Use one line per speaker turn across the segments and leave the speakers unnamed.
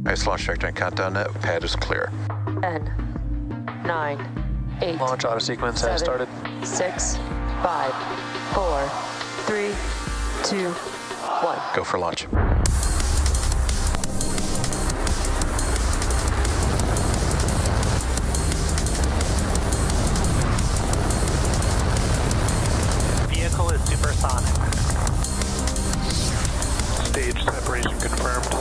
Nice launch trajectory and countdown net. Pad is clear.
10, 9, 8.
Launch auto sequence has started.
6, 5, 4, 3, 2, 1.
Go for launch.
Vehicle is supersonic. Stage separation confirmed.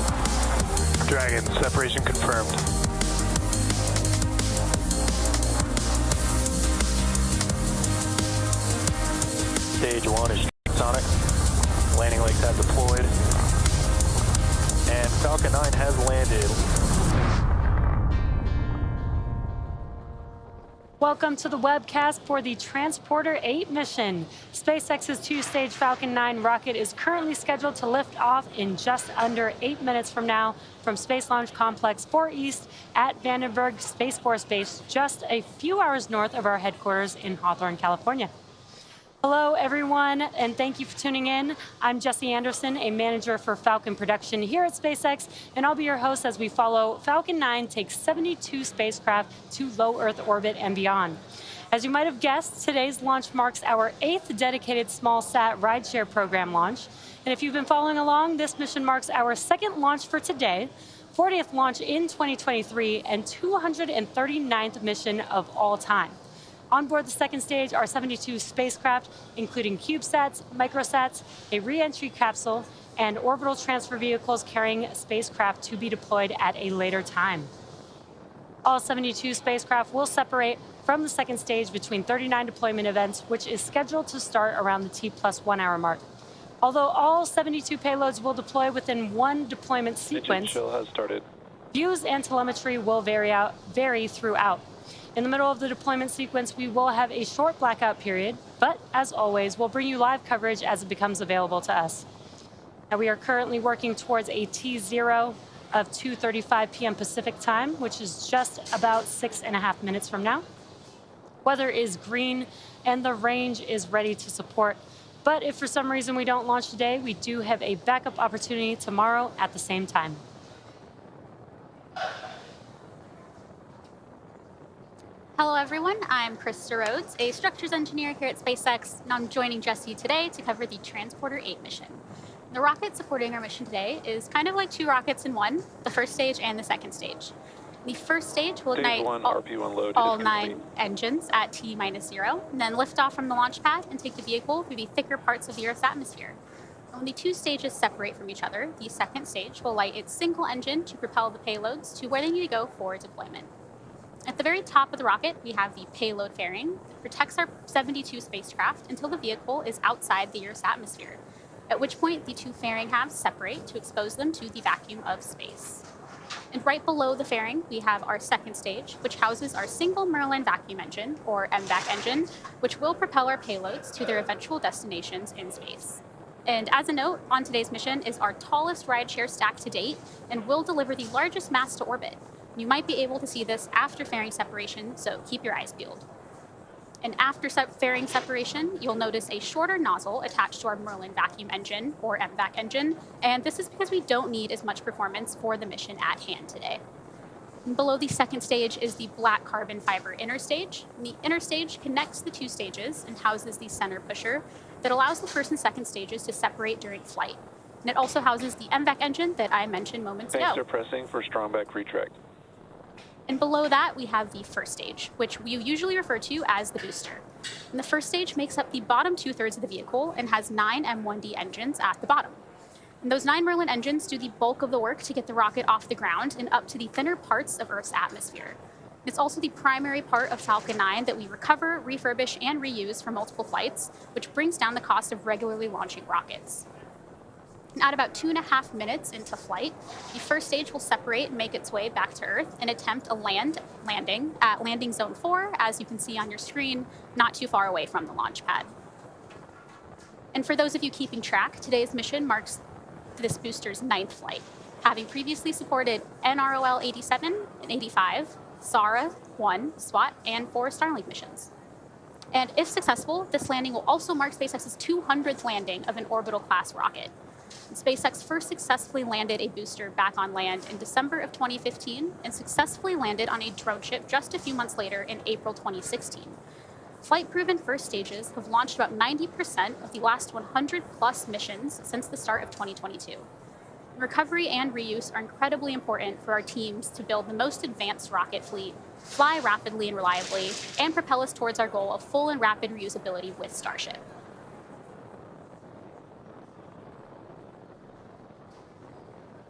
Dragon, separation confirmed. Stage 1 is sonic. Landing legs have deployed. And Falcon 9 has landed.
Welcome to the webcast for the Transporter-8 mission. SpaceX's two-stage Falcon 9 rocket is currently scheduled to lift off in just under 8 minutes from now from Space Launch Complex 4 East at Vandenberg Space Force Base, just a few hours north of our headquarters in Hawthorne, California. Hello, everyone, and thank you for tuning in. I'm Jessie Anderson, a manager for Falcon production here at SpaceX, and I'll be your host as we follow Falcon 9 takes 72 spacecraft to low Earth orbit and beyond. As you might have guessed, today's launch marks our 8th dedicated small-sat rideshare program launch. And if you've been following along, this mission marks our 2nd launch for today, 40th launch in 2023, and 239th mission of all time. On board the 2nd stage are 72 spacecraft, including CubeSats, microsats, a re-entry capsule, and orbital transfer vehicles carrying spacecraft to be deployed at a later time. All 72 spacecraft will separate from the 2nd stage between 39 deployment events, which is scheduled to start around the T+1 hour mark. Although all 72 payloads will deploy within one deployment sequence,
Chill has started.
Views and telemetry will vary throughout. In the middle of the deployment sequence, we will have a short blackout period, but as always, we'll bring you live coverage as it becomes available to us. Now, we are currently working towards a T0 of 2:35 p.m. Pacific time, which is just about 6.5 minutes from now. Weather is green, and the range is ready to support. But if for some reason we don't launch today, we do have a backup opportunity tomorrow at the same time.
Hello everyone, I'm Krista Rhodes, a structures engineer here at SpaceX, and I'm joining Jessie today to cover the Transporter-8 mission. The rocket supporting our mission today is kind of like 2 rockets in one, the 1st stage and the 2nd stage. The 1st stage will ignite all 9 engines at T-0, and then lift off from the launch pad and take the vehicle through the thicker parts of the Earth's atmosphere. When the 2 stages separate from each other, the 2nd stage will light its single engine to propel the payloads to where they need to go for deployment. At the very top of the rocket, we have the payload fairing that protects our 72 spacecraft until the vehicle is outside the Earth's atmosphere, at which point the 2 fairing halves separate to expose them to the vacuum of space. And right below the fairing, we have our 2nd stage, which houses our single Merlin vacuum engine, or MVAC engine, which will propel our payloads to their eventual destinations in space. And as a note, on today's mission is our tallest rideshare stack to date and will deliver the largest mass to orbit. You might be able to see this after fairing separation, so keep your eyes peeled. And after fairing separation, you'll notice a shorter nozzle attached to our Merlin vacuum engine, or MVAC engine, and this is because we don't need as much performance for the mission at hand today. And below the 2nd stage is the black carbon fiber inner stage. And the inner stage connects the 2 stages and houses the center pusher that allows the 1st and 2nd stages to separate during flight. And it also houses the MVAC engine that I mentioned moments ago.
Thanks for pressing for strongback retract.
And below that, we have the 1st stage, which we usually refer to as the booster. And the 1st stage makes up the bottom 2/3 of the vehicle and has 9 M1D engines at the bottom. And those 9 Merlin engines do the bulk of the work to get the rocket off the ground and up to the thinner parts of Earth's atmosphere. It's also the primary part of Falcon 9 that we recover, refurbish, and reuse for multiple flights, which brings down the cost of regularly launching rockets. And at about 2.5 minutes into flight, the 1st stage will separate and make its way back to Earth and attempt a landing at landing zone 4, as you can see on your screen, not too far away from the launch pad. And for those of you keeping track, today's mission marks this booster's 9th flight, having previously supported NROL 87 and 85, SARA 1, SWAT, and 4 Starlink missions. And if successful, this landing will also mark SpaceX's 200th landing of an Orbital-class rocket. SpaceX first successfully landed a booster back on land in December of 2015 and successfully landed on a drone ship just a few months later in April 2016. Flight-proven first stages have launched about 90% of the last 100-plus missions since the start of 2022. Recovery and reuse are incredibly important for our teams to build the most advanced rocket fleet, fly rapidly and reliably, and propel us towards our goal of full and rapid reusability with Starship.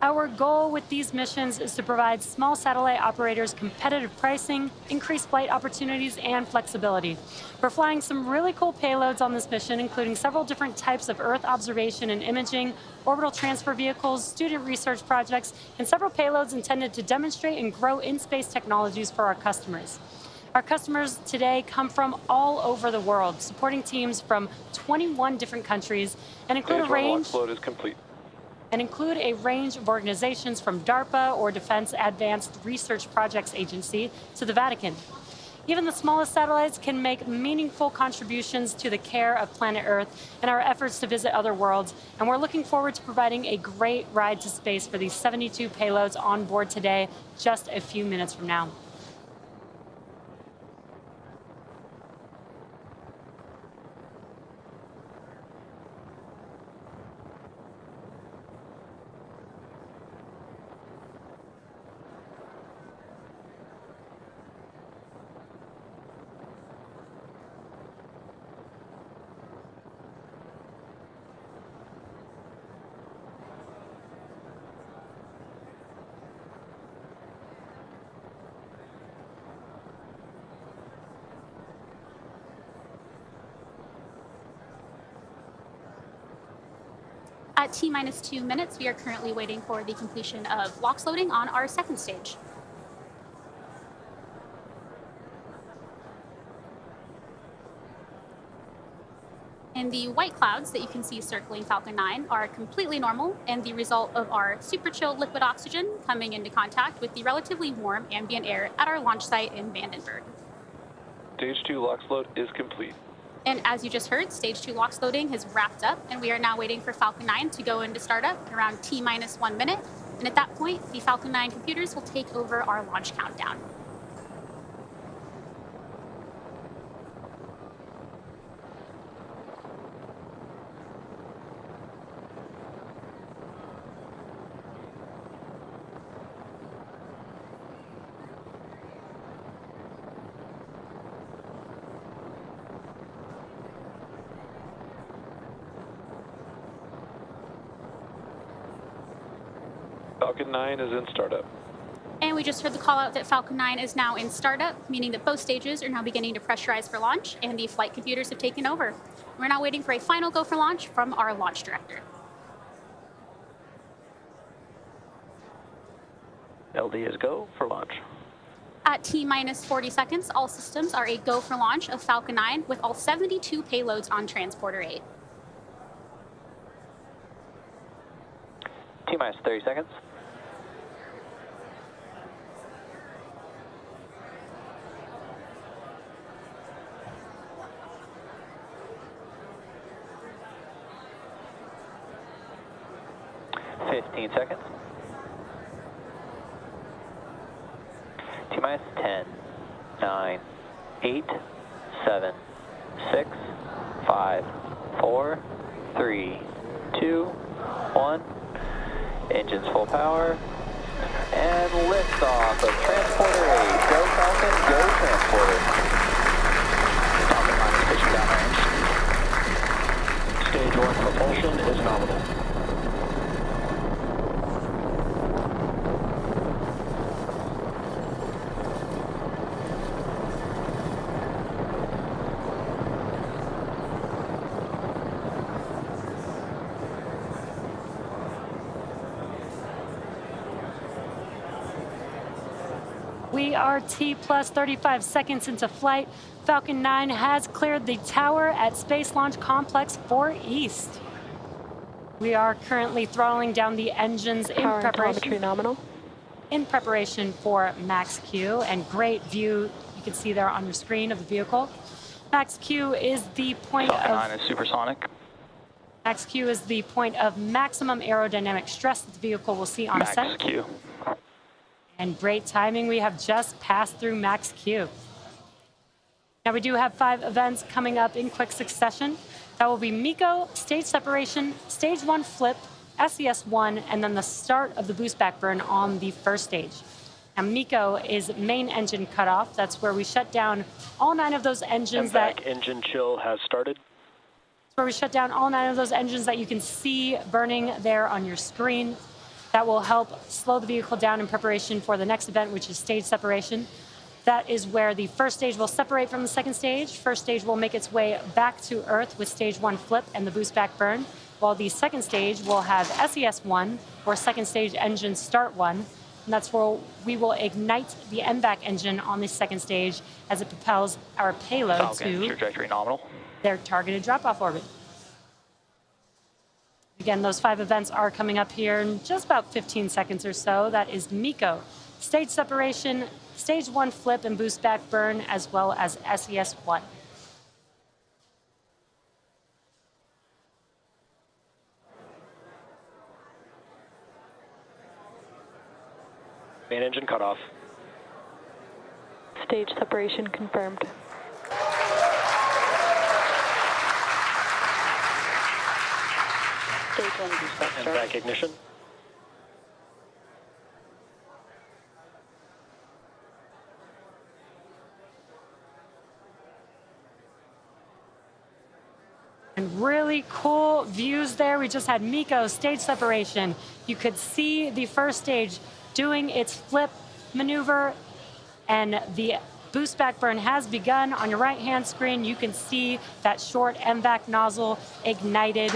Our goal with these missions is to provide small satellite operators competitive pricing, increased flight opportunities, and flexibility. We're flying some really cool payloads on this mission, including several different types of Earth observation and imaging, orbital transfer vehicles, student research projects, and several payloads intended to demonstrate and grow in-space technologies for our customers. Our customers today come from all over the world, supporting teams from 21 different countries and include a range...
Stage 1 launch load is complete.
And include a range of organizations from DARPA or Defense Advanced Research Projects Agency to the Vatican. Even the smallest satellites can make meaningful contributions to the care of planet Earth and our efforts to visit other worlds, and we're looking forward to providing a great ride to space for these 72 payloads on board today, just a few minutes from now.
At T-minus 2 minutes, we are currently waiting for the completion of LOX loading on our second stage. And the white clouds that you can see circling Falcon 9 are completely normal and the result of our super chilled liquid oxygen coming into contact with the relatively warm ambient air at our launch site in Vandenberg.
Stage 2 LOX load is complete.
And as you just heard, Stage 2 LOX loading has wrapped up, and we are now waiting for Falcon 9 to go into startup around T-minus 1 minute. And at that point, the Falcon 9 computers will take over our launch countdown.
Falcon 9 is in startup.
And we just heard the call out that Falcon 9 is now in startup, meaning that both stages are now beginning to pressurize for launch, and the flight computers have taken over. We're now waiting for a final go for launch from our launch director.
LD is go for launch.
At T-minus 40 seconds, all systems are a go for launch of Falcon 9 with all 72 payloads on Transporter-8.
T-minus 30 seconds. Seconds. T-minus 10, 9, 8, 7, 6, 5, 4, 3, 2, 1. Engines full power. And liftoff of Transporter-8. Go Falcon, go Transporter. Falcon 9 is pitching downrange. Stage 1 propulsion is nominal.
We are T plus 35 seconds into flight. Falcon 9 has cleared the tower at Space Launch Complex 4 East. We are currently throttling down the engines in
Power and
preparation.
telemetry nominal.
In preparation for Max Q, and great view you can see there on your screen of the vehicle. Max Q is the point
Falcon
of
9 is supersonic.
Max Q is the point of maximum aerodynamic stress that the vehicle will see on
Max
ascent.
Q.
And great timing, we have just passed through Max Q. Now we do have 5 events coming up in quick succession. That will be MECO, stage separation, stage 1 flip, SES-1, and then the start of the boost back burn on the first stage. Now MECO is main engine cutoff. That's where we shut down all 9 of those engines
MVAC engine chill has started.
Where we shut down all 9 of those engines that you can see burning there on your screen. That will help slow the vehicle down in preparation for the next event, which is stage separation. That is where the first stage will separate from the second stage. First stage will make its way back to Earth with stage 1 flip and the boost back burn, while the second stage will have SES-1, or second stage engine start 1. And that's where we will ignite the MVAC engine on the second stage as it propels our payload
Falcon,
to
trajectory nominal.
their targeted drop-off orbit. Again, those 5 events are coming up here in just about 15 seconds or so. That is MECO, stage separation, stage 1 flip and boost back burn, as well as SES-1.
Main engine cutoff.
Stage separation confirmed. Stage 1 boost back start.
MVAC ignition.
And really cool views there. We just had MECO stage separation. You could see the first stage doing its flip maneuver, and the boost back burn has begun. On your right-hand screen, you can see that short MVAC nozzle ignited.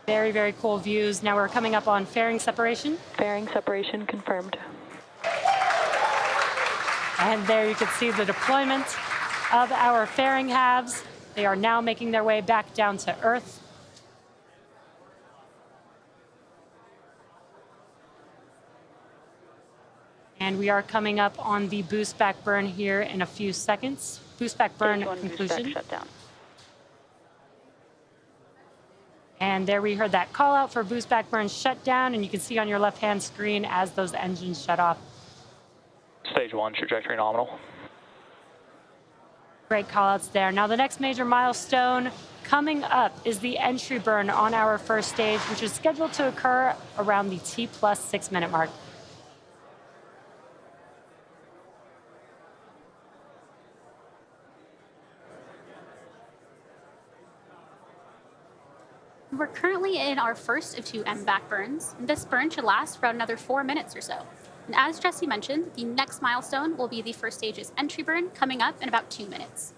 Very, very cool views. Now we're coming up on fairing separation.
Fairing separation confirmed.
And there you can see the deployment of our fairing halves. They are now making their way back down to Earth. And we are coming up on the boost back burn here in a few seconds. Boost back burn conclusion.
Boost back shutdown.
And there we heard that call out for boost back burn shutdown, and you can see on your left-hand screen as those engines shut off.
Stage 1, trajectory nominal.
Great call-outs there. Now the next major milestone coming up is the entry burn on our first stage, which is scheduled to occur around the T+6 minute mark.
We're currently in our first of 2 MVAC burns, and this burn should last for another 4 minutes or so. And as Jesse mentioned, the next milestone will be the first stage's entry burn coming up in about 2 minutes.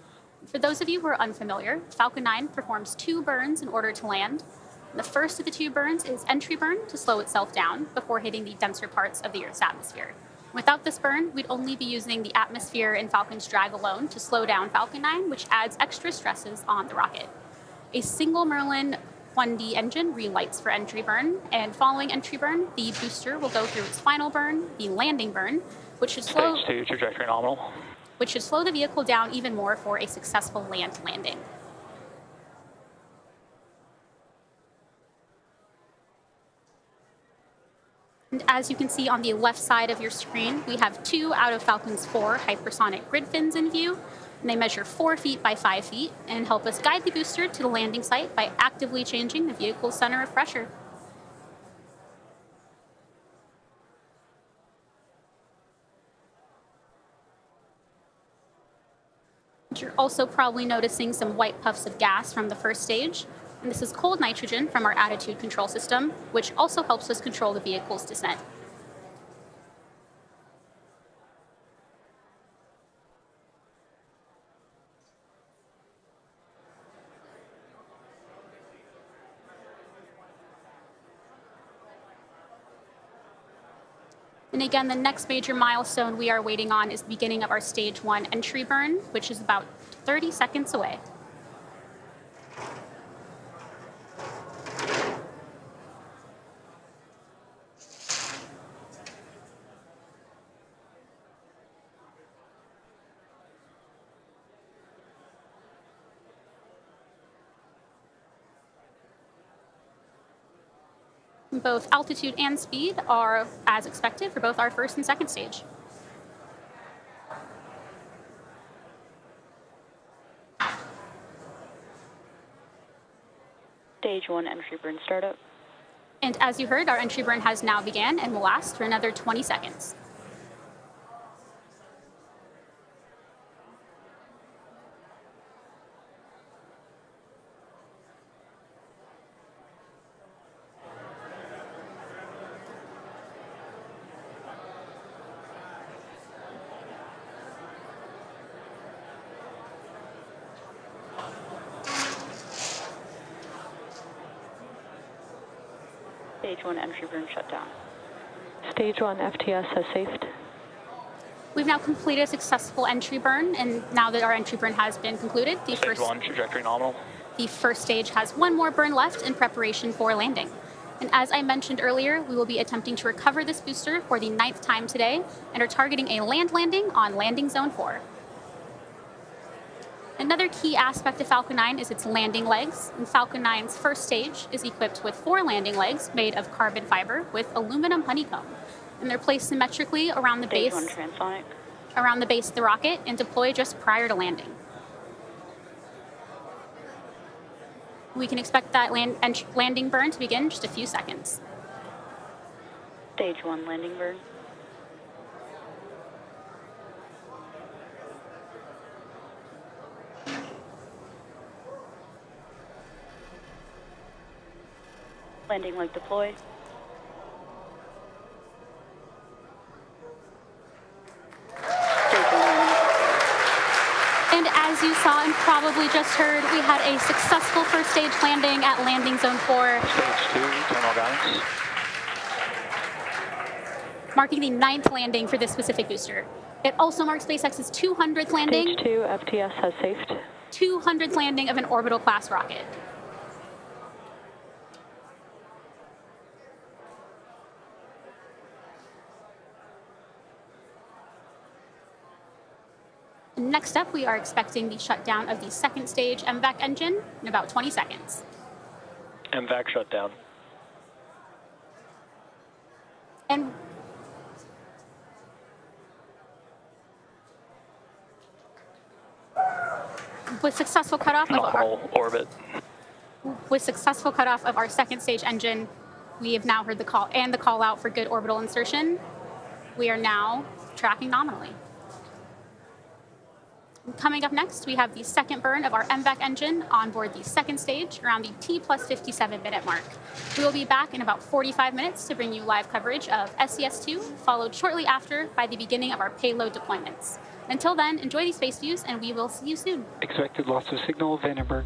For those of you who are unfamiliar, Falcon 9 performs 2 burns in order to land. The first of the 2 burns is entry burn to slow itself down before hitting the denser parts of the Earth's atmosphere. Without this burn, we'd only be using the atmosphere and Falcon's drag alone to slow down Falcon 9, which adds extra stresses on the rocket. A single Merlin 1D engine relights for entry burn, and following entry burn, the booster will go through its final burn, the landing burn, which should slow
Stage 2, trajectory nominal.
which should slow the vehicle down even more for a successful land landing. And as you can see on the left side of your screen, we have 2 out of Falcon's 4 hypersonic grid fins in view. And they measure 4 feet by 5 feet and help us guide the booster to the landing site by actively changing the vehicle's center of pressure. You're also probably noticing some white puffs of gas from the first stage. And this is cold nitrogen from our attitude control system, which also helps us control the vehicle's descent. And again, the next major milestone we are waiting on is the beginning of our stage 1 entry burn, which is about 30 seconds away. Both altitude and speed are as expected for both our first and second stage.
Stage 1 entry burn startup.
And as you heard, our entry burn has now began and will last for another 20 seconds.
Stage 1 entry burn shut down. Stage 1 FTS has safed.
We've now completed a successful entry burn, and now that our entry burn has been concluded,
Stage 1, trajectory nominal.
The first stage has one more burn left in preparation for landing. And as I mentioned earlier, we will be attempting to recover this booster for the 9th time today and are targeting a land landing on landing zone 4. Another key aspect of Falcon 9 is its landing legs, and Falcon 9's first stage is equipped with 4 landing legs made of carbon fiber with aluminum honeycomb, and they're placed symmetrically around the base of the rocket and deploy just prior to landing. We can expect that landing burn to begin in just a few seconds.
Stage 1 landing burn. Landing leg deployed.
And as you saw and probably just heard, we had a successful first stage landing at landing zone 4.
Stage 2, terminal guidance.
Marking the 9th landing for this specific booster. It also marks SpaceX's 200th landing.
Stage 2 FTS has safed.
200th landing of an Orbital class rocket. Next up, we are expecting the shutdown of the second stage MVAC engine in about 20 seconds.
MVAC shutdown.
And with successful cutoff of our second stage engine, we have now heard the call and the call out for good orbital insertion. We are now tracking nominally. Coming up next, we have the second burn of our MVAC engine on board the second stage around the T+57 minute mark. We will be back in about 45 minutes to bring you live coverage of SES-2, followed shortly after by the beginning of our payload deployments. Until then, enjoy these space views, and we will see you soon.
Expected loss of signal, Vandenberg.